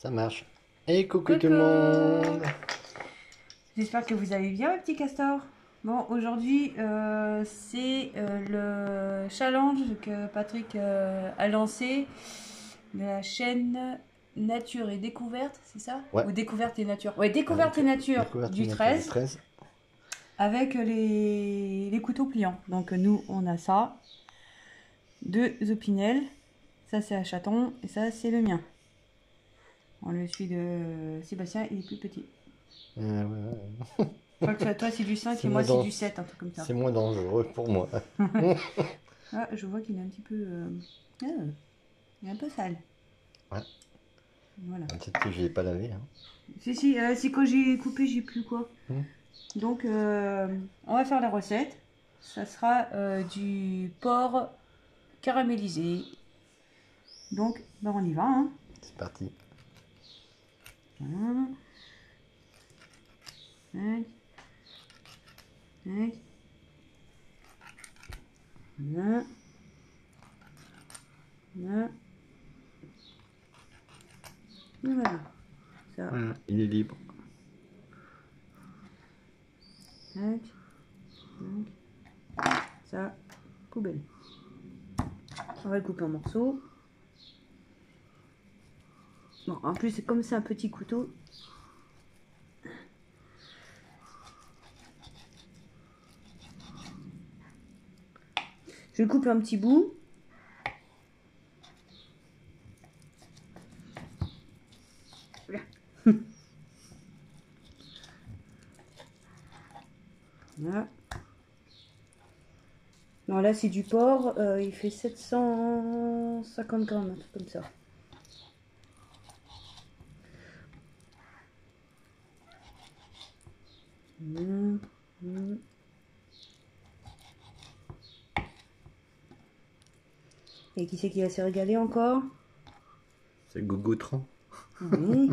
Ça marche. Et coucou tout Coucou. le monde. J'espère que vous allez bien, mes petits castors. Bon, aujourd'hui, c'est le challenge que Patrick a lancé de la chaîne Nature et Découverte, c'est ça? Ouais. Ou Découverte et Nature? Ouais, Découverte et Nature Découverte du et nature 13, du 13. avec les couteaux pliants. Donc, nous, on a ça. Deux Opinel. Ça, c'est à chaton et ça, c'est le mien. On le suit de Sébastien, il est plus petit. Ouais. Je crois que toi c'est du 5 C'est et moi moins c'est dan- du 7, un truc comme ça. C'est moins dangereux pour moi. Ah, je vois qu'il est un petit peu... il est un peu sale. Ouais. Voilà. Peut-être que je l'ai pas lavé. Hein. Si, c'est quand j'ai coupé, j'ai plus quoi. Hmm. Donc, on va faire la recette. Ça sera du porc caramélisé. Donc, ben on y va. Hein. C'est parti. Voilà. Tac. Tac. Voilà. Voilà. Et voilà. Ça. Voilà, il est libre. Tac. Tac. Ça. Poubelle. On va le couper en morceaux. Bon, en plus, comme c'est un petit couteau, je coupe un petit bout. Voilà. Non, là, c'est du porc. Il fait 750 grammes, un truc comme ça. Et qui c'est qui va se régaler encore? C'est Gougotran. Oui.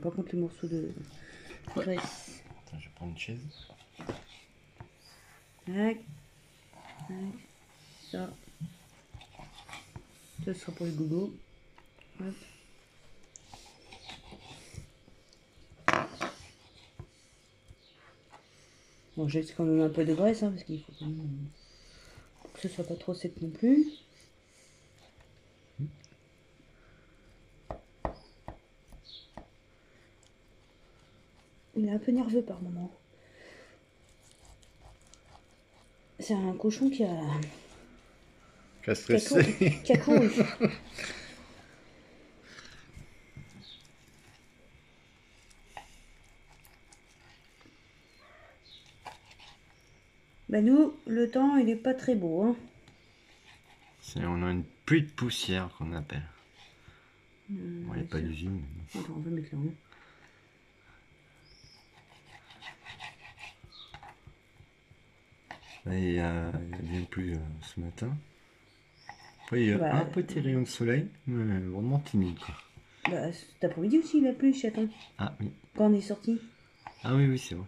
Par contre, les morceaux de graisse. Attends, je vais prendre une chaise. Tac. Tac. Ça. Ça sera pour les gougous. Hop. Bon, j'ai quand même un peu de graisse, hein, parce qu'il faut quand même que ce soit pas trop sec non plus. Il est un peu nerveux par moment. C'est un cochon qui a stressé. qui a couru. Bah nous, le temps, il est pas très beau. Hein. On a une pluie de poussière qu'on appelle. Bon, il n'y a pas Ça. d'usine. Attends, on va mettre là. Hein. Il y a bien plus ce matin. Après, il y a Bah, un petit rayon de soleil, mais vraiment timide quoi. Bah, cet après-midi aussi, il a plu, chaton. Ah oui. Quand on est sorti. Ah oui, c'est vrai.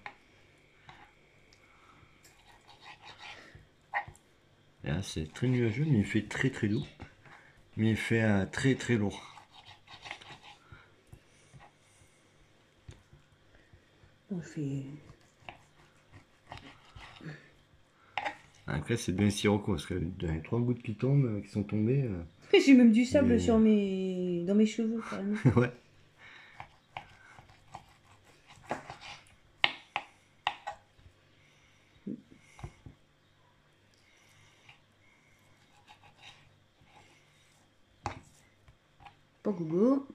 Et là, c'est très nuageux, mais il fait très très doux. Mais il fait très très lourd. On fait... Après, c'est bien sirocco, parce que dans les 3 gouttes qui tombent, qui sont tombées... J'ai même du sable Et... sur dans mes cheveux, carrément. ouais. Pas gogo.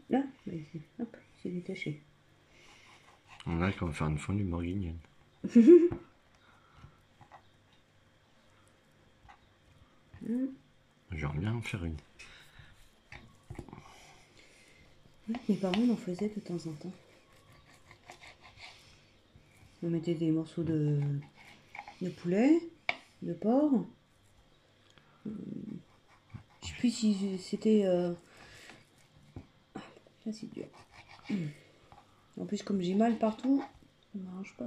Là, bah ici. Hop, c'est détaché. On a qu'on va faire une fondue bourguignonne. J'aimerais bien en faire une. Mes parents en faisaient de temps en temps. On mettait des morceaux de poulet, de porc. plus si c'était... Ça c'est dur. En plus comme j'ai mal partout, ça m'arrange pas.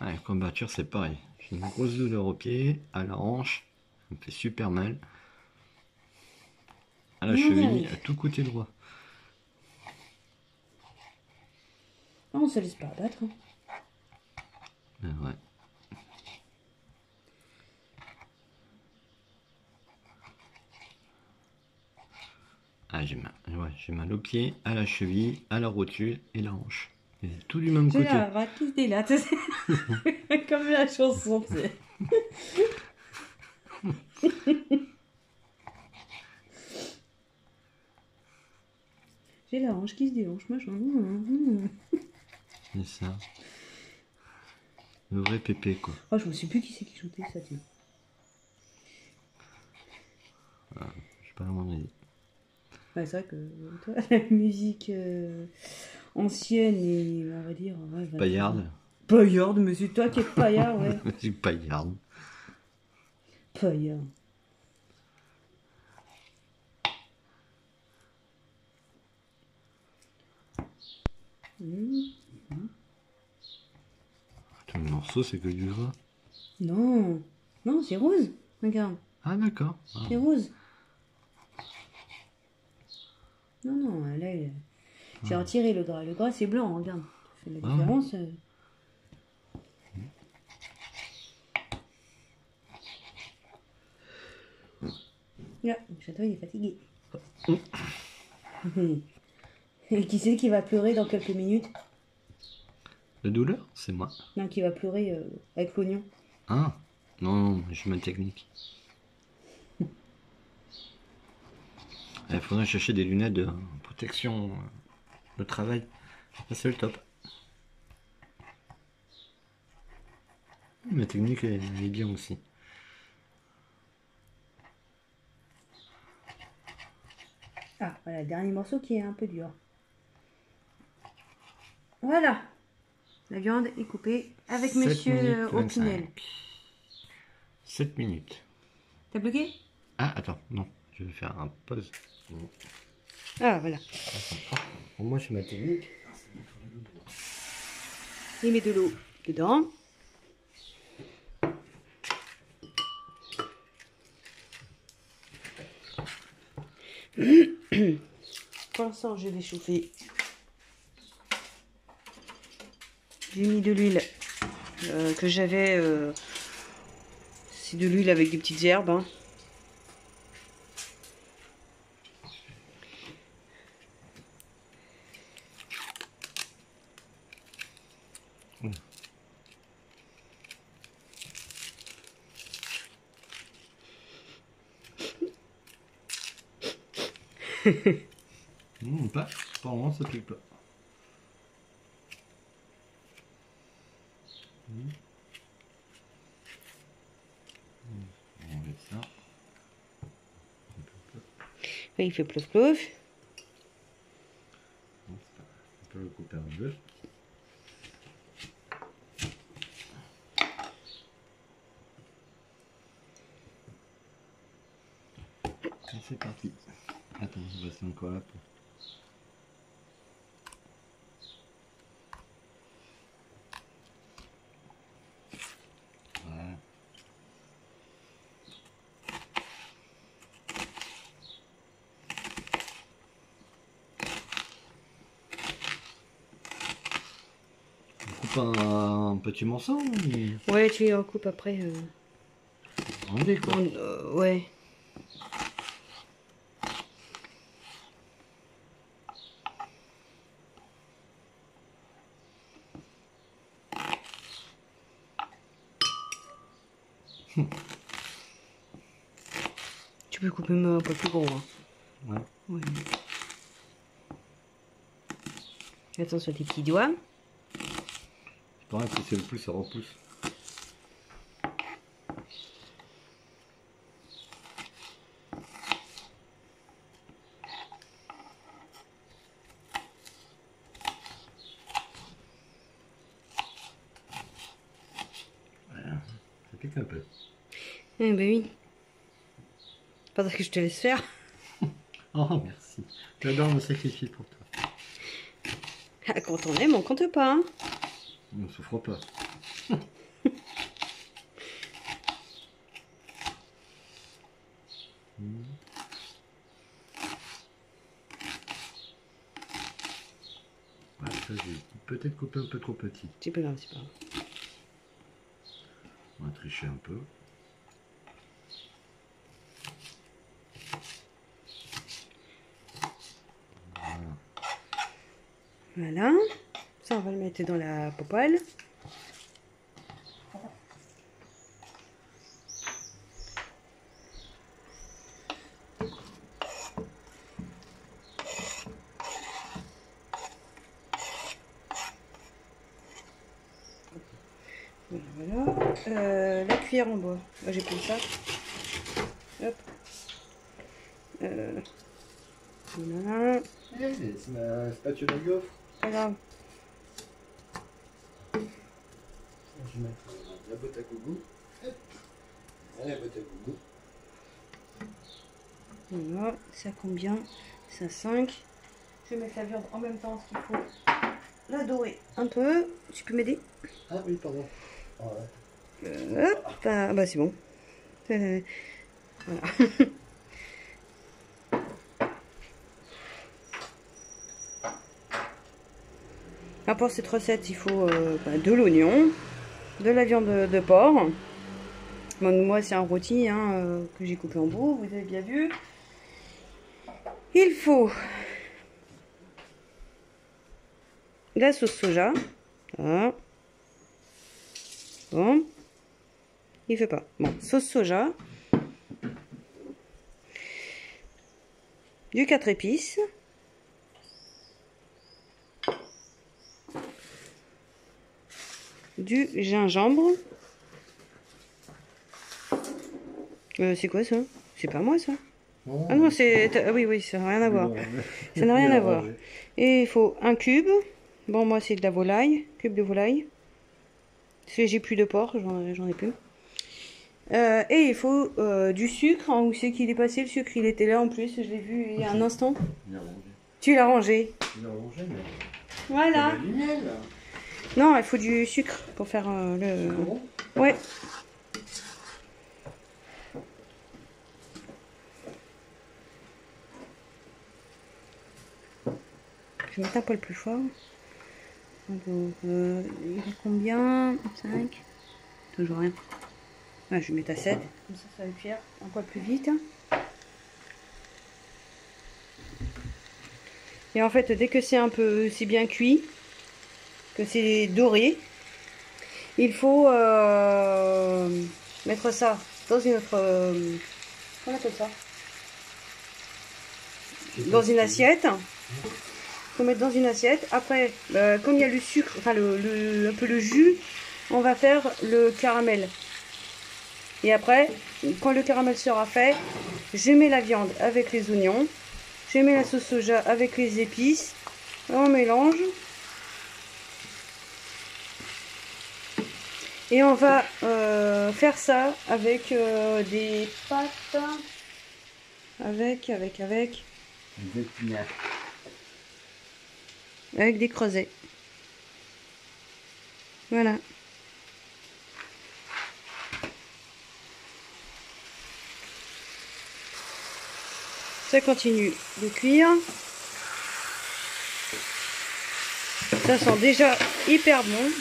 Ouais, courbature, c'est pareil. J'ai une grosse douleur au pied, à la hanche. Ça me fait super mal. À la Mais on y cheville, arrive. à tout côté droit. Ah, on se laisse pas abattre. Hein. Ouais. Ah, j'ai mal. Ouais, j'ai mal au pied, à la cheville, à la rotule et la hanche. Et tout du même J'ai côté. la rate qui se délate. Comme la chanson, tu sais. J'ai la hanche qui se déhanche, machin. C'est ça. Le vrai pépé, quoi. Oh, je me sais plus qui c'est qui chantait ça, tiens. Je sais pas à mon avis. Ouais, c'est vrai que toi, la musique ancienne et on va dire. Ouais, Paillarde. Paillarde, mais c'est toi qui es paillard, ouais. C'est paillarde. Paillard. Tout le morceau, c'est que du joie. Non, non, c'est rose. Regarde, Ah, d'accord. Ah. c'est rose. Non, non, là, j'ai retiré le gras. Le gras, c'est blanc, regarde. Ça fait la Ah ouais. différence. Là, le château, il est fatigué. Et qui c'est qui va pleurer dans quelques minutes? La douleur, c'est moi. Non, qui va pleurer avec l'oignon. Ah, non, j'ai ma technique. Il faudrait chercher des lunettes de protection de travail. Ça, c'est le top. Ma technique, elle est bien aussi. Ah, voilà, le dernier morceau qui est un peu dur. Voilà. La viande est coupée avec 7 monsieur minutes Opinel. 25. 7 minutes. T'as bloqué? Ah, attends, non, je vais faire un pause. Ah, voilà. Pour moi, c'est ma technique. Il met de l'eau dedans. Pour l'instant, je vais chauffer. J'ai mis de l'huile que j'avais. C'est de l'huile avec des petites herbes. Hein. Non, pas. Pour le moment, ça pique pas. On va mettre ça. Oui, il fait plouf plouf. On peut le couper en deux. Et c'est parti. Attends, je reste encore là pour. Voilà. On coupe un petit morceau ou Ouais, tu les recoupes après. en dés, quoi. Ouais. Tu peux couper même un peu plus gros. Hein. Ouais. Ouais. Attention à tes petits doigts. C'est pareil, si c'est le plus, ça repousse. Voilà, ça pique un peu. Eh ben oui. Pas que je te laisse faire. Oh, merci. J'adore me sacrifier pour toi. Ah, quand on aime, on compte pas. Hein. On ne souffre pas. Ouais, ça, j'ai peut-être coupé un peu trop petit. C'est pas grave, c'est pas grave. On va tricher un peu. Voilà. Ça, on va le mettre dans la poêle. Voilà. La cuillère en bois. Moi, j'ai pris ça. Hop. Voilà. C'est ma spatule à gaufre. Pas grave. Je vais mettre la botte à gougou. La botte à gougou. Voilà. Ça combien? Ça 5. Je vais mettre la viande en même temps, ce qu'il faut la dorer un peu. Tu peux m'aider? Ah oui, pardon. Ah, ouais. Hop. Ah, bah c'est bon. Voilà. Alors pour cette recette, il faut de l'oignon, de la viande de porc. Bon, moi, c'est un rôti hein, que j'ai coupé en bout, vous avez bien vu. Il faut de la sauce soja. Voilà. Bon. Il fait pas. Bon, sauce soja. Du 4 épices. Du gingembre. C'est quoi ça? C'est pas moi ça? Oh, Ah non, c'est... Ah oui, oui, ça n'a rien à voir. Ça n'a rien à voir. Et il faut un cube. Bon, moi c'est de la volaille. Cube de volaille. Parce que j'ai plus de porc, j'en ai plus. Et il faut du sucre. Hein, où c'est qu'il est passé le sucre? Il était là en plus, je l'ai vu il y a un instant. Tu l'as rangé. Il a rangé, mais... Voilà. Du miel, là. Non, il faut du sucre pour faire le... Bon. Ouais. Je vais mettre un poil plus fort. Donc, il est combien? 5. Toujours rien. Ouais, je vais mettre à 7. Comme ça va cuire un poil plus vite. Et en fait, dès que c'est bien cuit, que c'est doré, il faut mettre ça dans une autre... comment on appelle ça? Dans une assiette. Il faut mettre dans une assiette. Après, comme il y a le sucre, enfin un peu le jus, on va faire le caramel. Et après, quand le caramel sera fait, je mets la viande avec les oignons. Je mets la sauce soja avec les épices. On mélange. Et on va faire ça avec des pâtes. Avec des creusets. Voilà. Ça continue de cuire. Ça sent déjà hyper bon.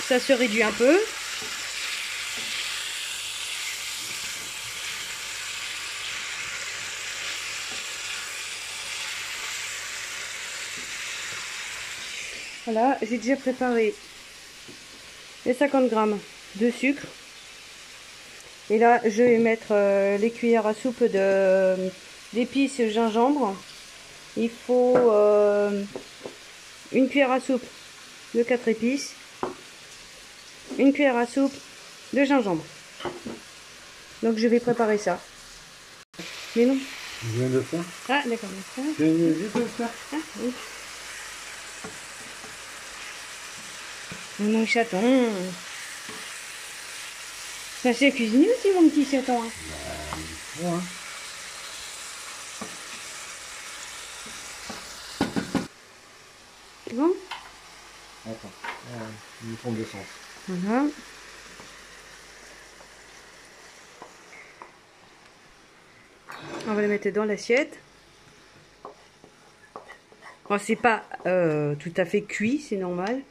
Ça se réduit un peu. Voilà, j'ai déjà préparé les 50 grammes de sucre. Et là, je vais mettre les cuillères à soupe d'épices gingembre. Il faut une cuillère à soupe de 4 épices. Une cuillère à soupe de gingembre. Donc je vais préparer ça. Mais non. Je viens de faire. Ah d'accord. Tu viens de faire. Ah oui. Mon chaton. Ça c'est cuisiner aussi mon petit chaton. Hein. Ouais. C'est bon? Attends, il me trompe de sens. Voilà. On va les mettre dans l'assiette. Bon, c'est pas tout à fait cuit, c'est normal.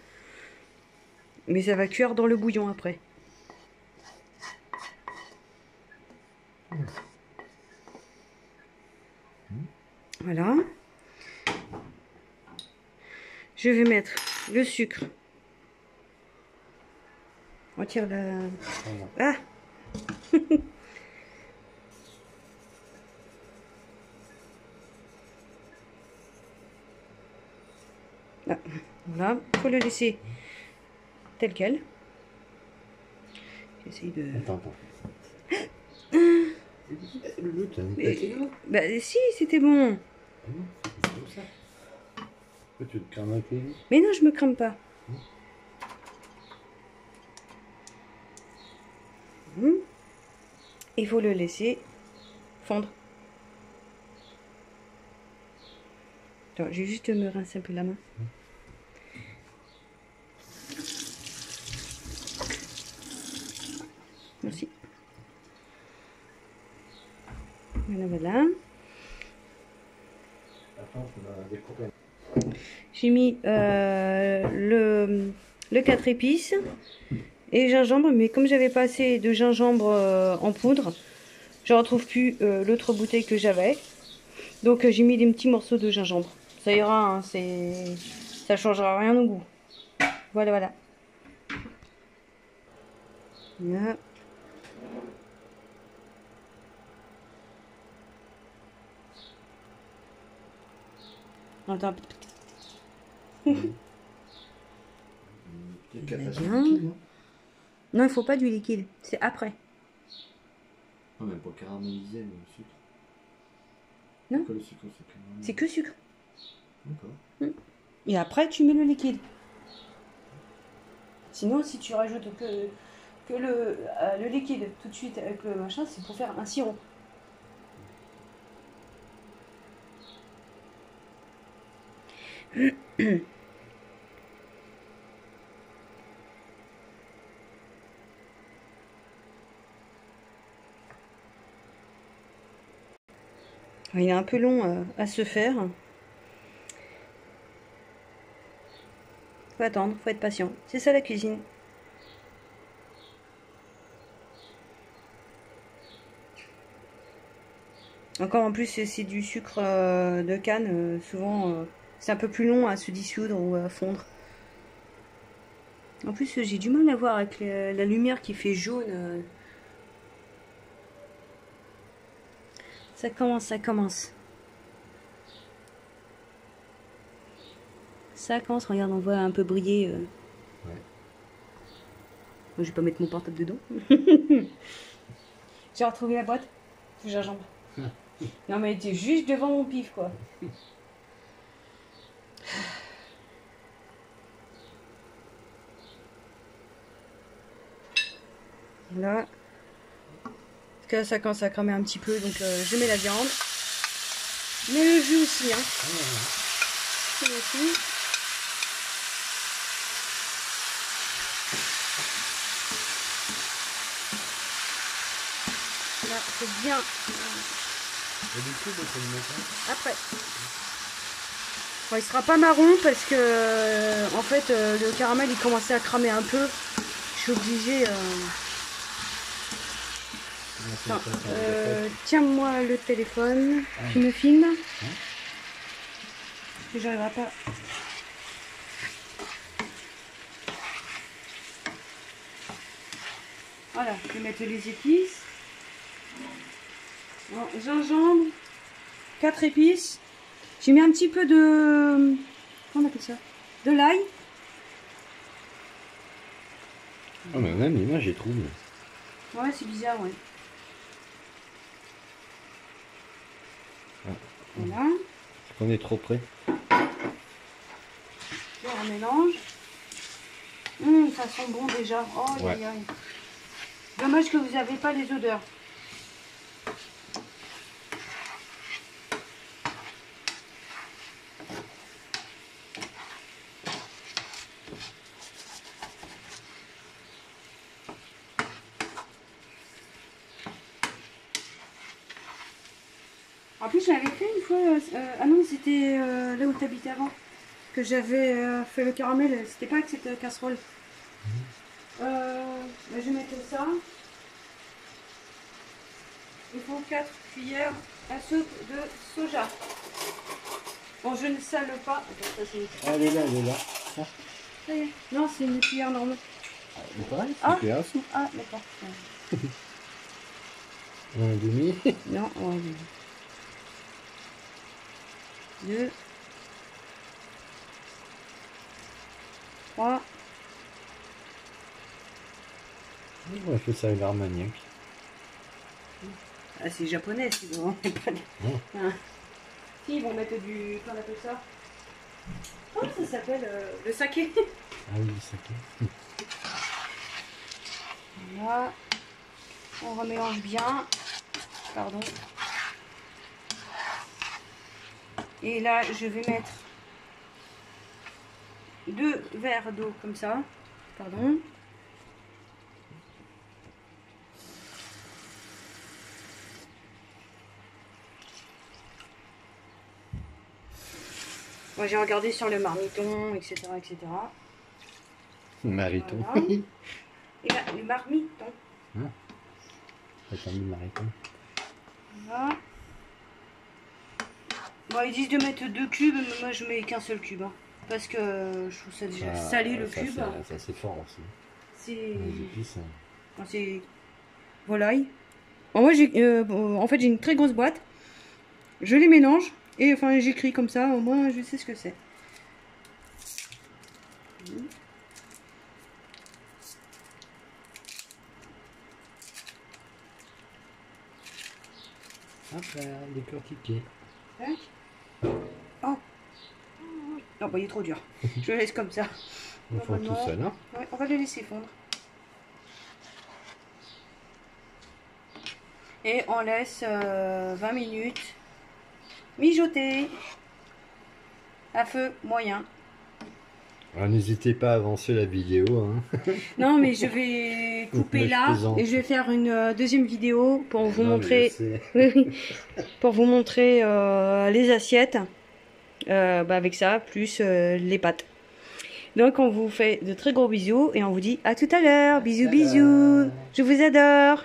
Mais ça va cuire dans le bouillon après. Voilà. Je vais mettre le sucre. On retire la... Ah! Ah, voilà, il faut le laisser tel quel. J'essaye de... Attends. Bah si, c'était bon. Tu te crames un peu? Mais non, je me crame pas. Il faut le laisser fondre. Attends, je vais juste me rincer un peu la main. Merci. Voilà, voilà. J'ai mis le 4 épices et gingembre, mais comme j'avais pas assez de gingembre en poudre, je retrouve plus l'autre bouteille que j'avais. Donc j'ai mis des petits morceaux de gingembre. Ça ira, hein, ça changera rien au goût. Voilà, voilà. Là. Attends. Non, il faut pas du liquide. C'est après. Non, mais pour caraméliser le sucre. Non. C'est que sucre. D'accord. Et après, tu mets le liquide. Sinon, si tu rajoutes que le liquide tout de suite avec le machin, c'est pour faire un sirop. Il est un peu long à se faire. Faut attendre, faut être patient. C'est ça la cuisine. Encore en plus, c'est du sucre de canne. Souvent, c'est un peu plus long à se dissoudre ou à fondre. En plus, j'ai du mal à voir avec la lumière qui fait jaune. Ça commence, ça commence. Ça commence, regarde, on voit un peu briller. Ouais. Moi, je vais pas mettre mon portable dedans. J'ai retrouvé la boîte. Faut que j'enjambe. Non, mais elle était juste devant mon pif, quoi. Là. Parce que là, ça commence à cramer un petit peu, donc je mets la viande. Mais le jus aussi, hein. C'est aussi. Là, c'est bien. Et du coup, on le met après. Bon, il sera pas marron parce que en fait le caramel il commençait à cramer un peu. Je suis obligée. Tiens-moi le téléphone. Tu me filmes. J'arriverai pas. Voilà, je vais mettre les épices. Bon, gingembre, 4 épices. J'ai mis un petit peu de... Comment on appelle ça? De l'ail. Ah, mais même l'image est trouble. Ouais, c'est bizarre, ouais. Voilà. Est-ce qu'on est trop près? Là, on mélange. Ça sent bon déjà. Oh, ouais. aïe, aïe. Dommage que vous n'avez pas les odeurs. En plus, j'avais fait une fois. Ah non, c'était là où tu habitais avant. Que j'avais fait le caramel. C'était pas avec cette casserole. Je vais mettre ça. Il faut 4 cuillères à soupe de soja. Bon, je ne sale pas. Attends, ça, c'est... Elle est là, elle est là. Ah, Ça y est. Non, c'est une cuillère normale. c'est pareil, c'est Ah. une cuillère à soupe. Ah, d'accord. Un demi. Non, ouais. 2, 3. On a fait ça avec l'Armagnac. Ah, c'est japonais, si vous ne pas de... Oh. Ah. Si, ils vont mettre du... Comment on appelle ça? Oh, ça s'appelle le saké. Ah oui, ça fait. Là, on remélange bien. Pardon. Et là, je vais mettre 2 verres d'eau comme ça. Pardon. Moi, j'ai regardé sur le marmiton, etc., etc. Mariton. Voilà. Et là, le marmiton. T'as mis mariton. Voilà. Bon, ils disent de mettre 2 cubes, mais moi je mets qu'un seul cube. Hein, parce que je trouve ça déjà salé le cube. Ça c'est fort aussi. C'est. Les épices. C'est volaille. Bon, moi, en fait, j'ai une très grosse boîte. Je les mélange et enfin, j'écris comme ça. Au moins, je sais ce que c'est. Hop là, décortiqué. Tac. Oh. Non, bah, il est trop dur. Je le laisse comme ça. On fond tout seul, hein. Ouais, on va le laisser fondre. Et on laisse 20 minutes mijoter à feu moyen. Alors n'hésitez pas à avancer la vidéo, hein. Non, mais je vais couper là et je vais faire une deuxième vidéo pour vous montrer, pour vous montrer les assiettes avec ça, plus les pâtes. Donc on vous fait de très gros bisous et on vous dit à tout à l'heure. Bisous, bisous. Je vous adore.